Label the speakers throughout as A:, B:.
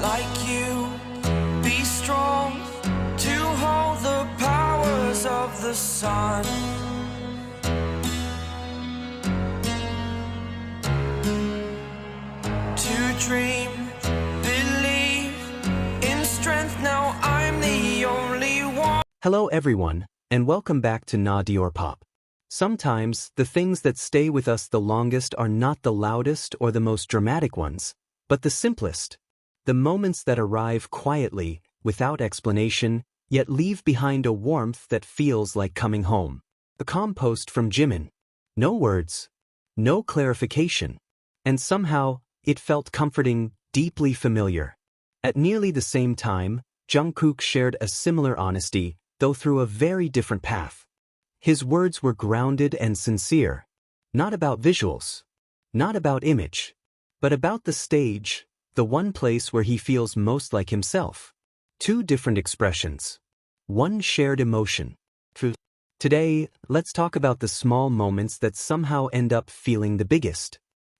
A: like you. Be strong to hold the powers of the sun. To dream, believe in strength. Now I'm the only one.
B: Hello everyone, and welcome back to Diorpop. Sometimes, the things that stay with us the longest are not the loudest or the most dramatic ones, but the simplest. The moments that arrive quietly, without explanation, yet leave behind a warmth that feels like coming home. A calm post from Jimin. No words, no clarification, and somehow, it felt comforting, deeply familiar. At nearly the same time, Jungkook shared a similar honesty, though through a very different path. His words were grounded and sincere. Not about visuals, not about image, but about the stage, the one place where he feels most like himself. Two different expressions. One shared emotion. Today, let's talk about the small moments that somehow end up feeling the biggest.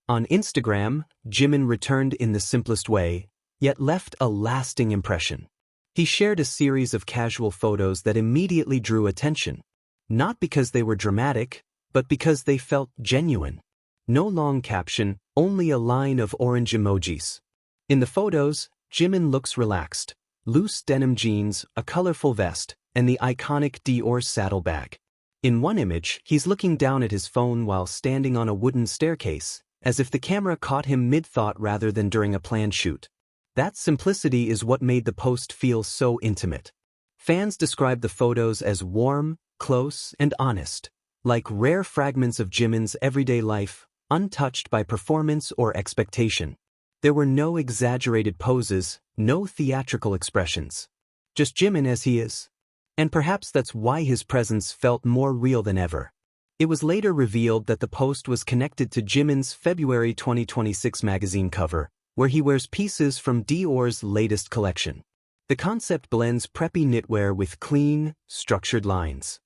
B: On Instagram, Jimin returned in the simplest way, yet left a lasting impression. He shared a series of casual photos that immediately drew attention. Not because they were dramatic, but because they felt genuine. No long caption, only a line of orange emojis. In the photos, Jimin looks relaxed. Loose denim jeans, a colorful vest, and the iconic Dior saddlebag. In one image, he's looking down at his phone while standing on a wooden staircase, as if the camera caught him mid-thought rather than during a planned shoot. That simplicity is what made the post feel so intimate. Fans describe the photos as warm, close, and honest, like rare fragments of Jimin's everyday life, untouched by performance or expectation. There were no exaggerated poses, no theatrical expressions. Just Jimin as he is. And perhaps that's why his presence felt more real than ever. It was later revealed that the post was connected to Jimin's February 2026 magazine cover, where he wears pieces from Dior's latest collection. The concept blends preppy knitwear with clean, structured lines.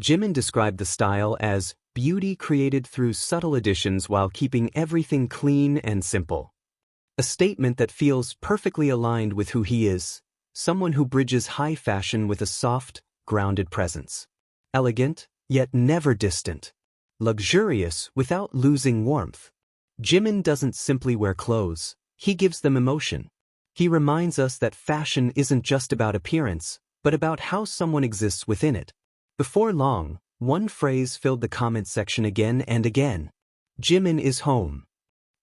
B: Jimin described the style as beauty created through subtle additions while keeping everything clean and simple. A statement that feels perfectly aligned with who he is, someone who bridges high fashion with a soft, grounded presence. Elegant, yet never distant. Luxurious without losing warmth. Jimin doesn't simply wear clothes, he gives them emotion. He reminds us that fashion isn't just about appearance, but about how someone exists within it. Before long, one phrase filled the comment section again and again. Jimin is home.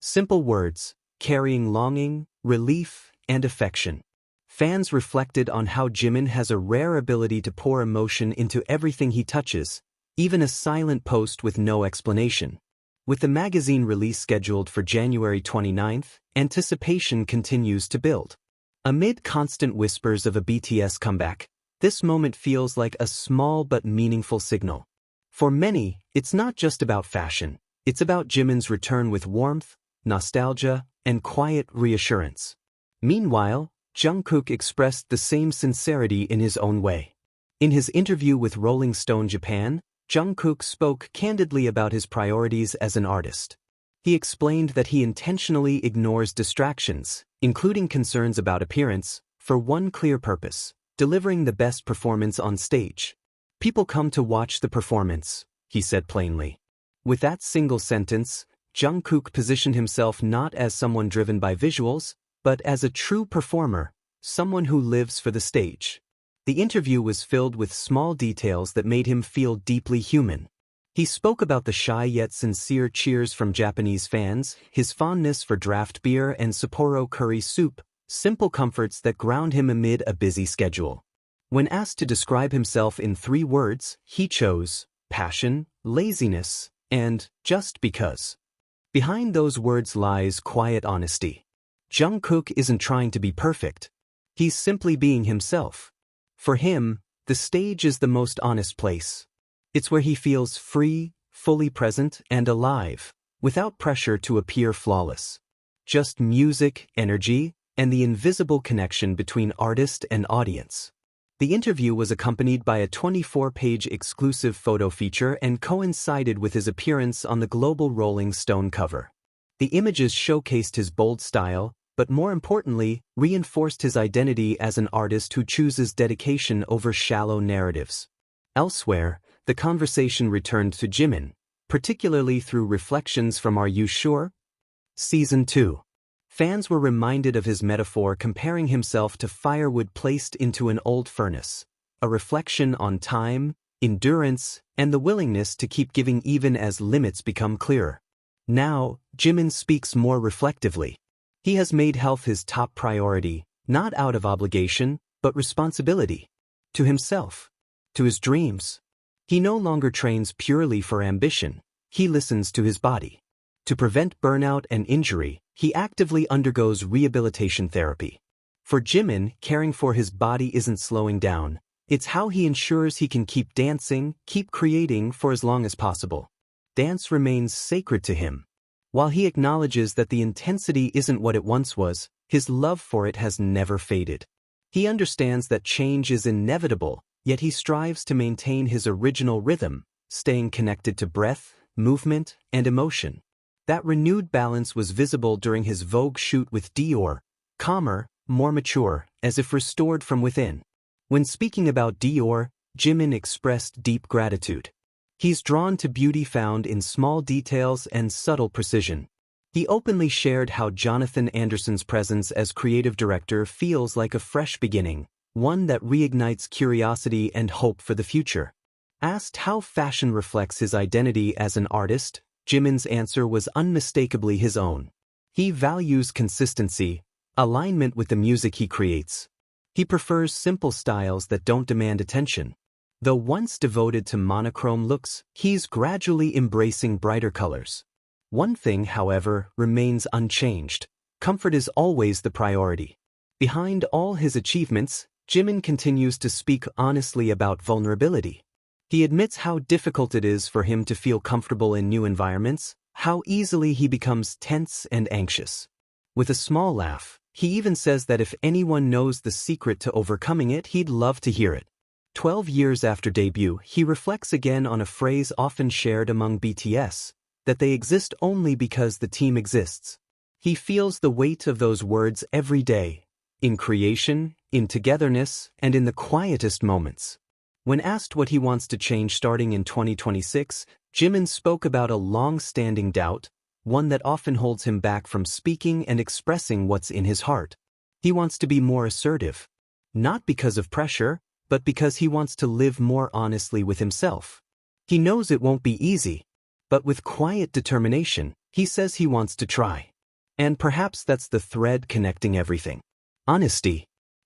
B: Simple words, carrying longing, relief, and affection. Fans reflected on how Jimin has a rare ability to pour emotion into everything he touches, even a silent post with no explanation. With the magazine release scheduled for January 29th, anticipation continues to build. Amid constant whispers of a BTS comeback, this moment feels like a small but meaningful signal. For many, it's not just about fashion, it's about Jimin's return with warmth, nostalgia, and quiet reassurance. Meanwhile, Jungkook expressed the same sincerity in his own way. In his interview with Rolling Stone Japan, Jungkook spoke candidly about his priorities as an artist. He explained that he intentionally ignores distractions, including concerns about appearance, for one clear purpose: delivering the best performance on stage. People come to watch the performance, he said plainly. With that single sentence, Jungkook positioned himself not as someone driven by visuals, but as a true performer, someone who lives for the stage. The interview was filled with small details that made him feel deeply human. He spoke about the shy yet sincere cheers from Japanese fans, his fondness for draft beer and Sapporo curry soup, simple comforts that ground him amid a busy schedule. When asked to describe himself in 3 words, he chose passion, laziness, and just because. Behind those words lies quiet honesty. Jungkook isn't trying to be perfect. He's simply being himself. For him, the stage is the most honest place. It's where he feels free, fully present, and alive, without pressure to appear flawless. Just music, energy, and the invisible connection between artist and audience. The interview was accompanied by a 24-page exclusive photo feature and coincided with his appearance on the global Rolling Stone cover. The images showcased his bold style, but more importantly, reinforced his identity as an artist who chooses dedication over shallow narratives. Elsewhere, the conversation returned to Jimin, particularly through reflections from Are You Sure? Season 2. Fans were reminded of his metaphor comparing himself to firewood placed into an old furnace, a reflection on time, endurance, and the willingness to keep giving even as limits become clearer. Now, Jimin speaks more reflectively. He has made health his top priority, not out of obligation, but responsibility. To himself. To his dreams. He no longer trains purely for ambition, he listens to his body. To prevent burnout and injury, he actively undergoes rehabilitation therapy. For Jimin, caring for his body isn't slowing down, it's how he ensures he can keep dancing, keep creating for as long as possible. Dance remains sacred to him. While he acknowledges that the intensity isn't what it once was, his love for it has never faded. He understands that change is inevitable, yet he strives to maintain his original rhythm, staying connected to breath, movement, and emotion. That renewed balance was visible during his Vogue shoot with Dior, calmer, more mature, as if restored from within. When speaking about Dior, Jimin expressed deep gratitude. He's drawn to beauty found in small details and subtle precision. He openly shared how Jonathan Anderson's presence as creative director feels like a fresh beginning, one that reignites curiosity and hope for the future. Asked how fashion reflects his identity as an artist, Jimin's answer was unmistakably his own. He values consistency, alignment with the music he creates. He prefers simple styles that don't demand attention. Though once devoted to monochrome looks, he's gradually embracing brighter colors. One thing, however, remains unchanged. Comfort is always the priority. Behind all his achievements, Jimin continues to speak honestly about vulnerability. He admits how difficult it is for him to feel comfortable in new environments, how easily he becomes tense and anxious. With a small laugh, he even says that if anyone knows the secret to overcoming it, he'd love to hear it. 12 years after debut, he reflects again on a phrase often shared among BTS, that they exist only because the team exists. He feels the weight of those words every day, in creation, in togetherness, and in the quietest moments. When asked what he wants to change starting in 2026, Jimin spoke about a long-standing doubt, one that often holds him back from speaking and expressing what's in his heart. He wants to be more assertive. Not because of pressure, but because he wants to live more honestly with himself. He knows it won't be easy, but with quiet determination, he says he wants to try. And perhaps that's the thread connecting everything. Honesty.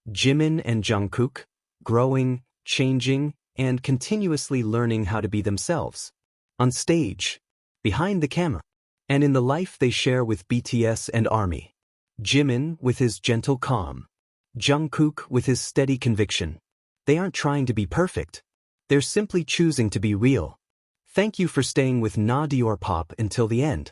B: Jimin and Jungkook, growing, changing, and continuously learning how to be themselves. On stage, behind the camera, and in the life they share with BTS and ARMY. Jimin with his gentle calm. Jungkook with his steady conviction. They aren't trying to be perfect. They're simply choosing to be real. Thank you for staying with Diorpop until the end.